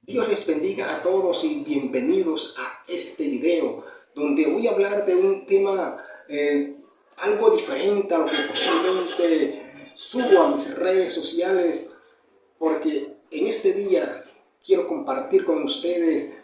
Dios les bendiga a todos y bienvenidos a este video donde voy a hablar de un tema algo diferente a lo que posiblemente subo a mis redes sociales, porque en este día quiero compartir con ustedes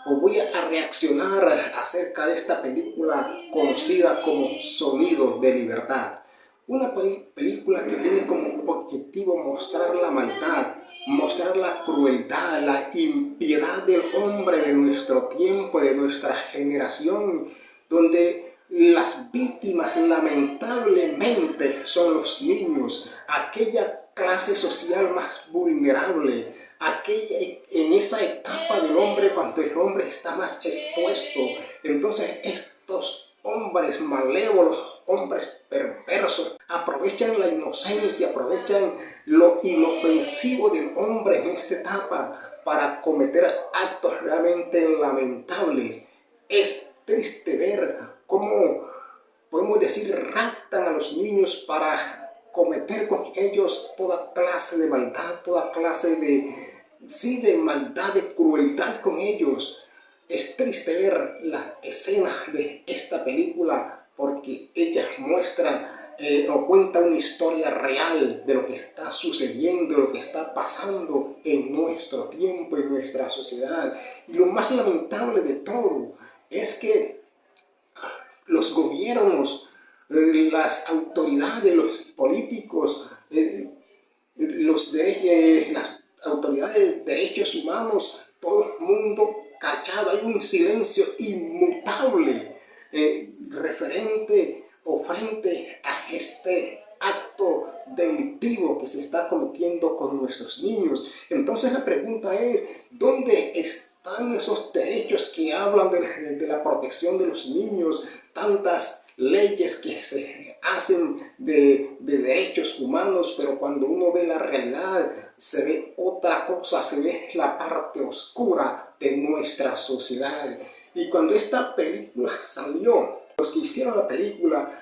o voy a reaccionar acerca de esta película conocida como Sonido de Libertad. Una película que tiene como objetivo mostrar la maldad, mostrar la crueldad, la impiedad del hombre de nuestro tiempo, de nuestra generación, donde las víctimas lamentablemente son los niños, aquella clase social más vulnerable, en esa etapa del hombre cuando el hombre está más expuesto. Entonces estos hombres malévolos, hombres perversos, aprovechan la inocencia, aprovechan lo inofensivo del hombre en esta etapa para cometer actos realmente lamentables. Es triste ver cómo, podemos decir, raptan a los niños para cometer con ellos toda clase de maldad, toda clase de maldad, de crueldad con ellos. Es triste ver las escenas de esta película porque ella muestra o cuenta una historia real de lo que está sucediendo, de lo que está pasando en nuestro tiempo, en nuestra sociedad. Y lo más lamentable de todo es que los gobiernos, las autoridades, los políticos, las autoridades de derechos humanos, todo el mundo callado, hay un silencio inmutable referente o frente a este acto delictivo que se está cometiendo con nuestros niños. Entonces la pregunta es, ¿dónde están esos derechos que hablan de la protección de los niños? Tantas leyes que se hacen de derechos humanos, pero cuando uno ve la realidad se ve otra cosa, se ve la parte oscura de nuestra sociedad. Y cuando esta película salió, los que hicieron la película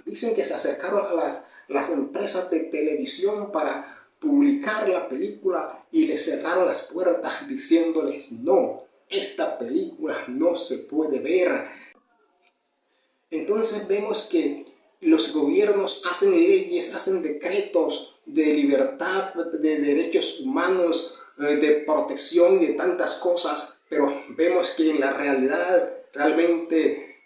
dicen que se acercaron a las empresas de televisión para publicar la película y le cerraron las puertas diciéndoles: no, esta película no se puede ver. Entonces vemos que los gobiernos hacen leyes, hacen decretos de libertad, de derechos humanos, de protección y de tantas cosas, pero vemos que en la realidad realmente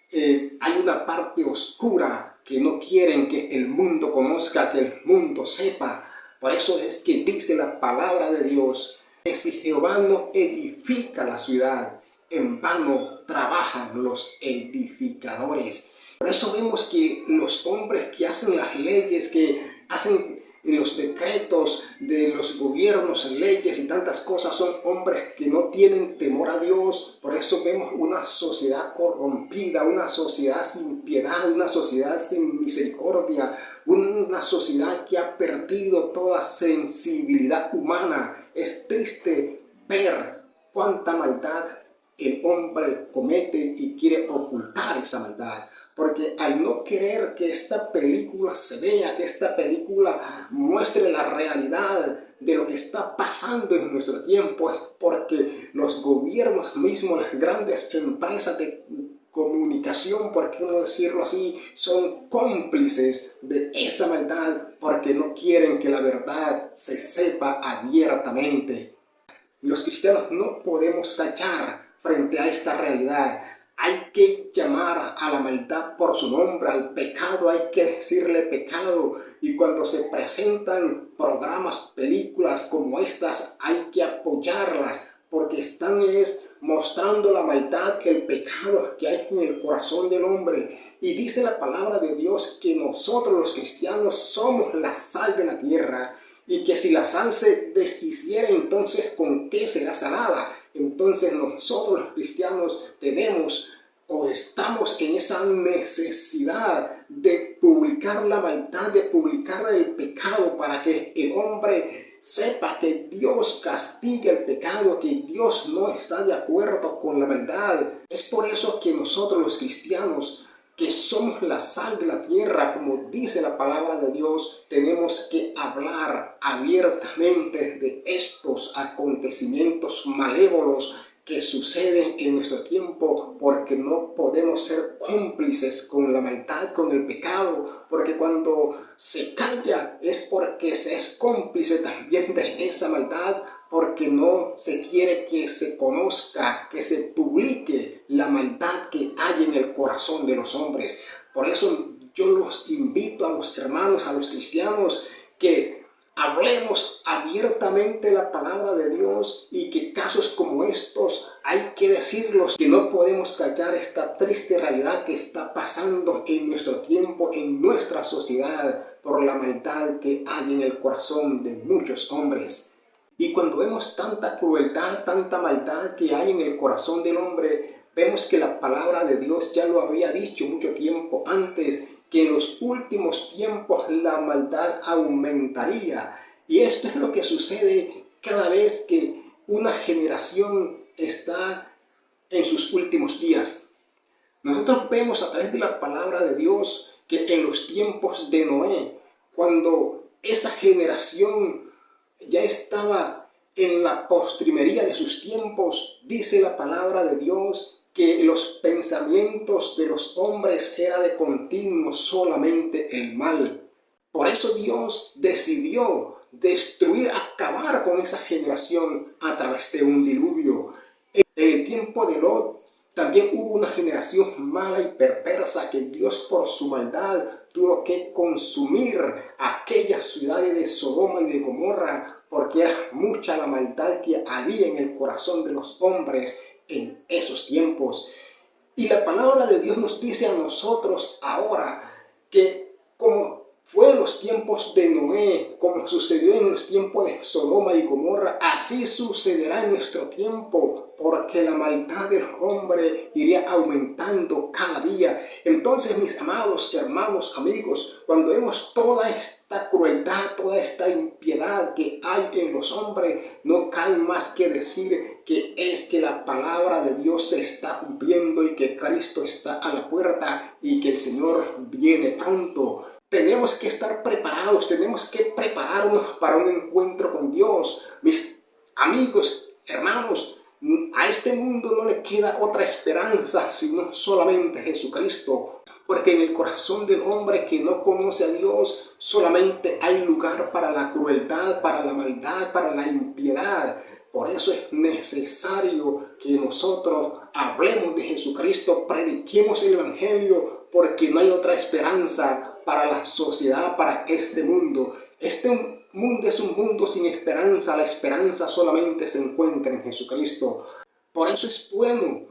hay una parte oscura que no quieren que el mundo conozca, que el mundo sepa. Por eso es que dice la palabra de Dios, que si Jehová no edifica la ciudad, en vano trabajan los edificadores. Por eso vemos que los hombres que hacen las leyes, que hacen los decretos de los gobiernos, leyes y tantas cosas, son hombres que no tienen temor a Dios. Por eso vemos una sociedad corrompida, una sociedad sin piedad, una sociedad sin misericordia, una sociedad que ha perdido toda sensibilidad humana. Es triste ver cuánta maldad el hombre comete y quiere ocultar esa maldad, porque al no querer que esta película se vea, que esta película muestre la realidad de lo que está pasando en nuestro tiempo, es porque los gobiernos mismos, las grandes empresas de comunicación, por qué no decirlo así, son cómplices de esa maldad porque no quieren que la verdad se sepa abiertamente. Los cristianos no podemos callar frente a esta realidad. Hay que llamar a la maldad por su nombre, al pecado hay que decirle pecado. Y cuando se presentan programas, películas como estas, hay que apoyarlas, porque están mostrando la maldad, el pecado que hay en el corazón del hombre. Y dice la palabra de Dios que nosotros los cristianos somos la sal de la tierra, y que si la sal se deshiciera, entonces ¿con qué será salada? Entonces nosotros los cristianos tenemos o estamos en esa necesidad de publicar la maldad, de publicar el pecado, para que el hombre sepa que Dios castiga el pecado, que Dios no está de acuerdo con la maldad. Es por eso que nosotros los cristianos, que somos la sal de la tierra, como dice la palabra de Dios, tenemos que hablar abiertamente de estos acontecimientos malévolos que suceden en nuestro tiempo, porque no podemos ser cómplices con la maldad, con el pecado, porque cuando se calla es porque se es cómplice también de esa maldad, porque no se quiere que se conozca, que se publique la maldad que hay en el corazón de los hombres. Por eso yo los invito a los hermanos, a los cristianos, que hablemos abiertamente la palabra de Dios, y que casos como estos hay que decirlos, que no podemos callar esta triste realidad que está pasando en nuestro tiempo, en nuestra sociedad, por la maldad que hay en el corazón de muchos hombres. Y cuando vemos tanta crueldad, tanta maldad que hay en el corazón del hombre, vemos que la palabra de Dios ya lo había dicho mucho tiempo antes, que en los últimos tiempos la maldad aumentaría. Y esto es lo que sucede cada vez que una generación está en sus últimos días. Nosotros vemos a través de la palabra de Dios que en los tiempos de Noé, cuando esa generación ya estaba en la postrimería de sus tiempos, dice la palabra de Dios que los pensamientos de los hombres era de continuo solamente el mal. Por eso Dios decidió destruir, acabar con esa generación a través de un diluvio. En el tiempo de Lot también hubo una generación mala y perversa que Dios, por su maldad, tuvo que consumir aquellas ciudades de Sodoma y de Gomorra, porque era mucha la maldad que había en el corazón de los hombres en esos tiempos. Y la palabra de Dios nos dice a nosotros ahora que, como fue en los tiempos de Noé, como sucedió en los tiempos de Sodoma y Gomorra, así sucederá en nuestro tiempo, porque la maldad del hombre iría aumentando cada día. Entonces, mis amados hermanos, amigos, cuando vemos toda esta crueldad, toda esta impiedad que hay en los hombres, no cabe más que decir que es que la palabra de Dios se está cumpliendo y que Cristo está a la puerta y que el Señor viene pronto. Tenemos que estar preparados, tenemos que prepararnos para un encuentro con Dios. Mis amigos, hermanos, a este mundo no le queda otra esperanza sino solamente Jesucristo. Porque en el corazón del hombre que no conoce a Dios solamente hay lugar para la crueldad, para la maldad, para la impiedad. Por eso es necesario que nosotros hablemos de Jesucristo, prediquemos el Evangelio, porque no hay otra esperanza para la sociedad, para este mundo. Este mundo es un mundo sin esperanza. La esperanza solamente se encuentra en Jesucristo. Por eso es bueno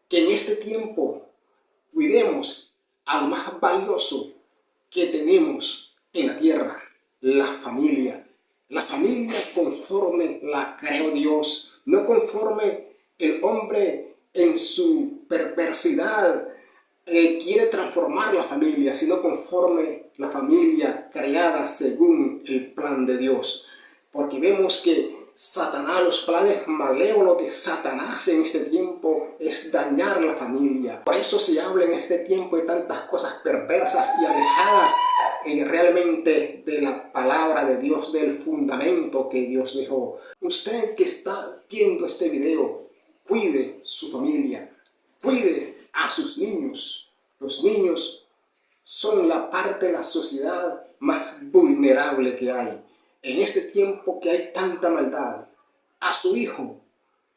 que en este tiempo cuidemos a lo más valioso que tenemos en la tierra, la familia. La familia conforme la creó Dios, no conforme el hombre en su perversidad quiere transformar la familia, sino conforme la familia creada según el plan de Dios. Porque vemos que Satanás, los planes malévolos de Satanás en este tiempo es dañar la familia. Por eso se habla en este tiempo de tantas cosas perversas y alejadas realmente de la palabra de Dios, del fundamento que Dios dejó. Usted que está viendo este video, cuide su familia, cuide a sus niños. Los niños son la parte de la sociedad más vulnerable que hay. En este tiempo que hay tanta maldad, a su hijo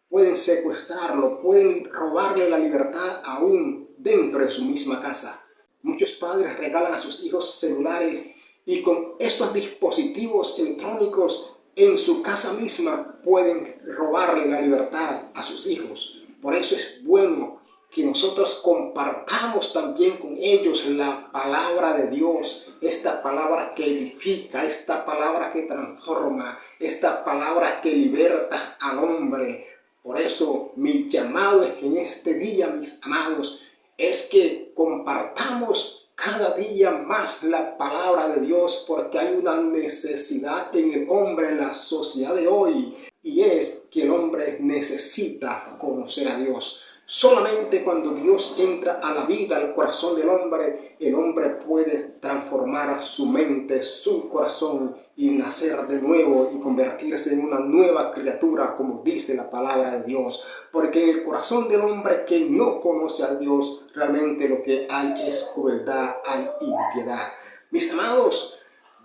pueden secuestrarlo, pueden robarle la libertad aún dentro de su misma casa. Muchos padres regalan a sus hijos celulares y con estos dispositivos electrónicos en su casa misma pueden robarle la libertad a sus hijos. Por eso es bueno que nosotros compartamos también con ellos la palabra de Dios, esta palabra que edifica, esta palabra que transforma, esta palabra que liberta al hombre. Por eso mi llamado en este día, mis amados, es que compartamos cada día más la palabra de Dios, porque hay una necesidad en el hombre, en la sociedad de hoy, y es que el hombre necesita conocer a Dios. Solamente cuando Dios entra a la vida, al corazón del hombre, el hombre puede transformar su mente, su corazón y nacer de nuevo y convertirse en una nueva criatura, como dice la palabra de Dios. Porque en el corazón del hombre que no conoce a Dios, realmente lo que hay es crueldad, hay impiedad. Mis amados,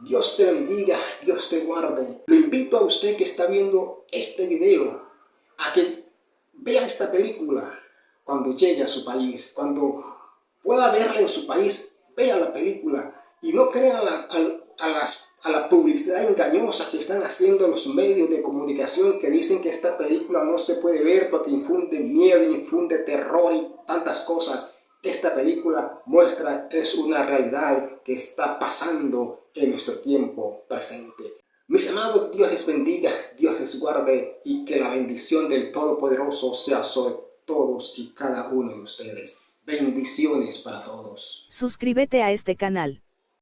Dios te bendiga, Dios te guarde. Lo invito a usted que está viendo este video a que vea esta película cuando llegue a su país, cuando pueda verla en su país, vea la película y no crea a la publicidad engañosa que están haciendo los medios de comunicación que dicen que esta película no se puede ver porque infunde miedo, infunde terror y tantas cosas. Esta película muestra, es una realidad que está pasando en nuestro tiempo presente. Mis amados, Dios les bendiga, Dios les guarde y que la bendición del Todopoderoso sea sobre todos y cada uno de ustedes. Bendiciones para todos. Suscríbete a este canal.